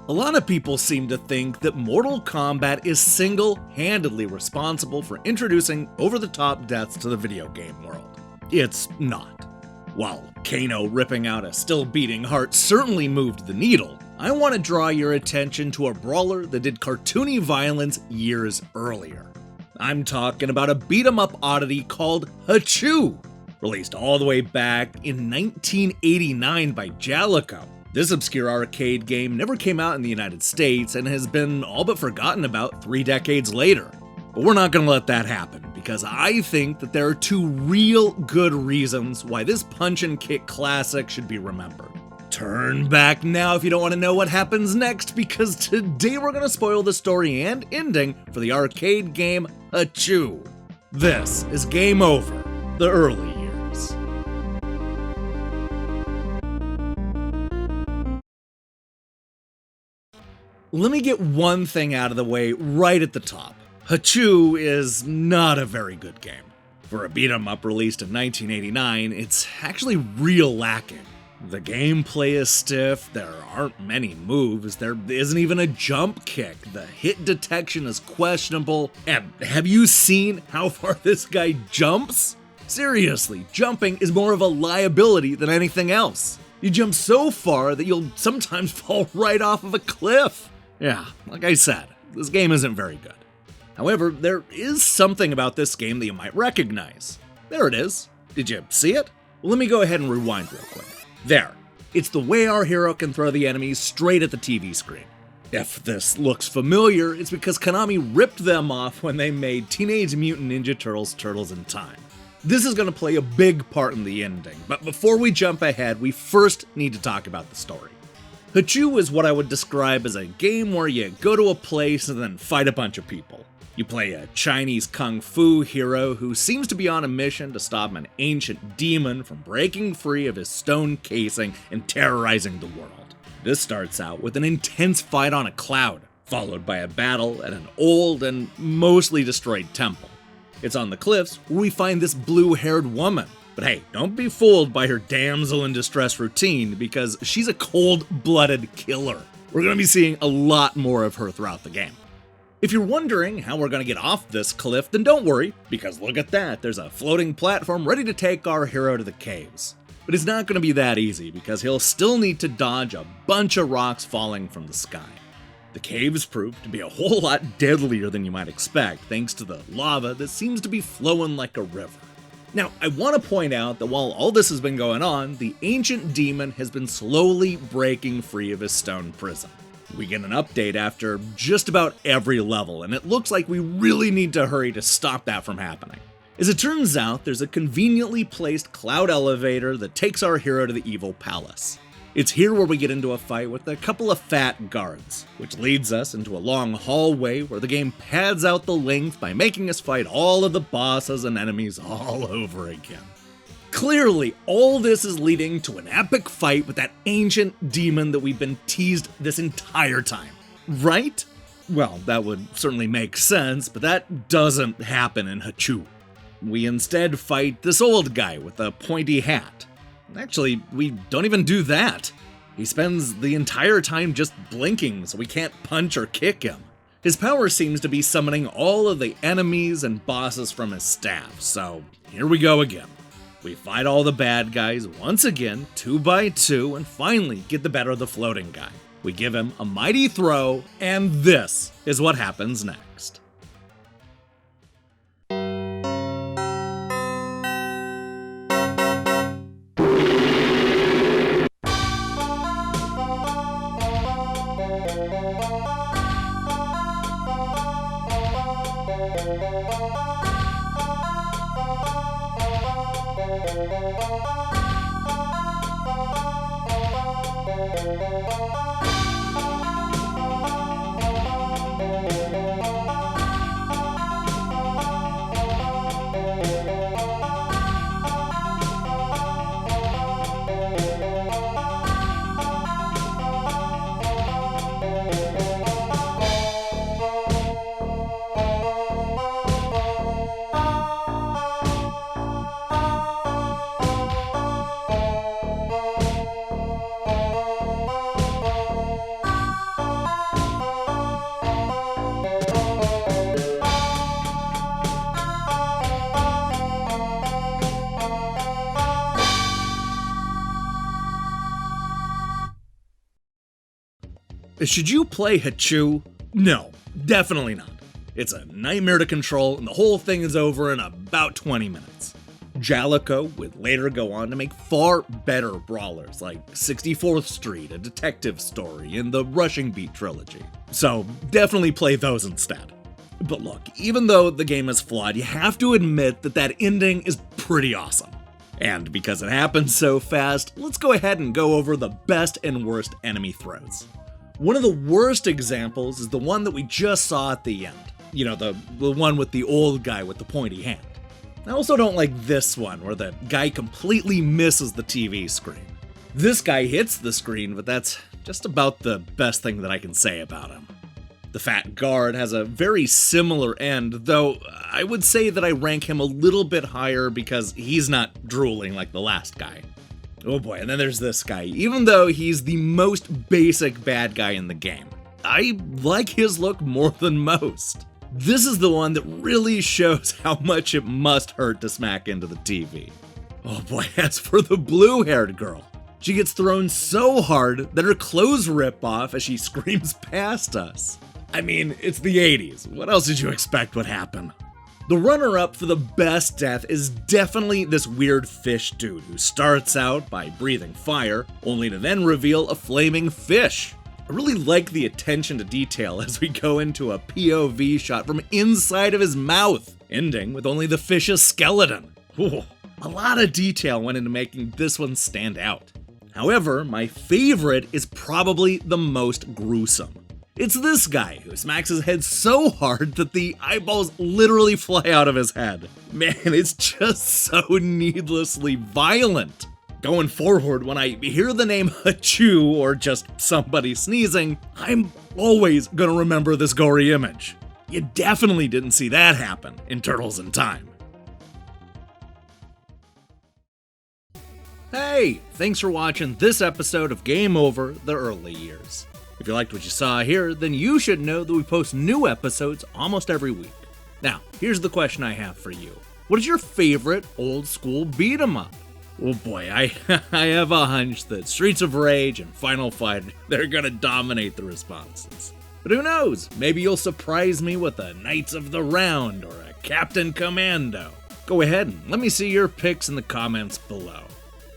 A lot of people seem to think that Mortal Kombat is single-handedly responsible for introducing over-the-top deaths to the video game world. It's not. While Kano ripping out a still-beating heart certainly moved the needle, I want to draw your attention to a brawler that did cartoony violence years earlier. I'm talking about a beat-em-up oddity called Hachoo, released all the way back in 1989 by Jaleco. This obscure arcade game never came out in the United States and has been all but forgotten about 3 decades later. But we're not gonna let that happen, because I think that there are 2 real good reasons why this punch-and-kick classic should be remembered. Turn back now if you don't want to know what happens next, because today we're gonna spoil the story and ending for the arcade game Hachoo. This is Game Over, the early years. Let me get one thing out of the way right at the top. Hachoo is not a very good game. For a beat-em-up released in 1989, it's actually real lacking. The gameplay is stiff, there aren't many moves, there isn't even a jump kick, the hit detection is questionable, and have you seen how far this guy jumps? Seriously, jumping is more of a liability than anything else. You jump so far that you'll sometimes fall right off of a cliff. Yeah, like I said, this game isn't very good. However, there is something about this game that you might recognize. There it is. Did you see it? Well, let me go ahead and rewind real quick. There. It's the way our hero can throw the enemies straight at the TV screen. If this looks familiar, it's because Konami ripped them off when they made Teenage Mutant Ninja Turtles Turtles in Time. This is going to play a big part in the ending, but before we jump ahead, we first need to talk about the story. Hachoo is what I would describe as a game where you go to a place and then fight a bunch of people. You play a Chinese kung fu hero who seems to be on a mission to stop an ancient demon from breaking free of his stone casing and terrorizing the world. This starts out with an intense fight on a cloud, followed by a battle at an old and mostly destroyed temple. It's on the cliffs where we find this blue-haired woman. But hey, don't be fooled by her damsel in distress routine, because she's a cold-blooded killer. We're going to be seeing a lot more of her throughout the game. If you're wondering how we're going to get off this cliff, then don't worry, because look at that, there's a floating platform ready to take our hero to the caves. But it's not going to be that easy, because he'll still need to dodge a bunch of rocks falling from the sky. The caves prove to be a whole lot deadlier than you might expect, thanks to the lava that seems to be flowing like a river. Now, I want to point out that while all this has been going on, the ancient demon has been slowly breaking free of his stone prison. We get an update after just about every level, and it looks like we really need to hurry to stop that from happening. As it turns out, there's a conveniently placed cloud elevator that takes our hero to the evil palace. It's here where we get into a fight with a couple of fat guards, which leads us into a long hallway where the game pads out the length by making us fight all of the bosses and enemies all over again. Clearly, all this is leading to an epic fight with that ancient demon that we've been teased this entire time, right? Well, that would certainly make sense, but that doesn't happen in Hachoo. We instead fight this old guy with a pointy hat. Actually, we don't even do that. He spends the entire time just blinking, so we can't punch or kick him. His power seems to be summoning all of the enemies and bosses from his staff, so here we go again. We fight all the bad guys once again, 2 by 2, and finally get the better of the floating guy. We give him a mighty throw, and this is what happens next. Should you play Hachoo? No, definitely not. It's a nightmare to control, and the whole thing is over in about 20 minutes. Jaleco would later go on to make far better brawlers like 64th Street, A Detective Story, and the Rushing Beat trilogy. So definitely play those instead. But look, even though the game is flawed, you have to admit that that ending is pretty awesome. And because it happens so fast, let's go ahead and go over the best and worst enemy throws. One of the worst examples is the one that we just saw at the end. You know, the one with the old guy with the pointy hand. I also don't like this one, where the guy completely misses the TV screen. This guy hits the screen, but that's just about the best thing that I can say about him. The fat guard has a very similar end, though I would say that I rank him a little bit higher because he's not drooling like the last guy. Oh boy, and then there's this guy. Even though he's the most basic bad guy in the game, I like his look more than most. This is the one that really shows how much it must hurt to smack into the TV. Oh boy, as for the blue-haired girl, she gets thrown so hard that her clothes rip off as she screams past us. I mean, it's the 80s. What else did you expect would happen? The runner-up for the best death is definitely this weird fish dude who starts out by breathing fire, only to then reveal a flaming fish. I really like the attention to detail as we go into a POV shot from inside of his mouth, ending with only the fish's skeleton. Ooh, a lot of detail went into making this one stand out. However, my favorite is probably the most gruesome. It's this guy who smacks his head so hard that the eyeballs literally fly out of his head. Man, it's just so needlessly violent. Going forward, when I hear the name Hachoo or just somebody sneezing, I'm always gonna remember this gory image. You definitely didn't see that happen in Turtles in Time. Hey, thanks for watching this episode of Game Over the Early Years. If you liked what you saw here, then you should know that we post new episodes almost every week. Now, here's the question I have for you. What is your favorite old school beat 'em up? Oh boy, I have a hunch that Streets of Rage and Final Fight, they're gonna dominate the responses. But who knows, maybe you'll surprise me with a Knights of the Round or a Captain Commando. Go ahead and let me see your picks in the comments below.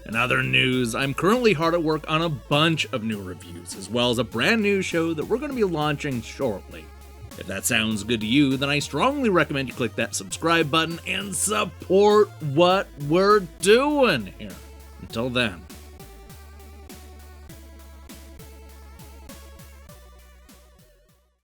In other news, I'm currently hard at work on a bunch of new reviews, as well as a brand new show that we're going to be launching shortly. If that sounds good to you, then I strongly recommend you click that subscribe button and support what we're doing here. Until then,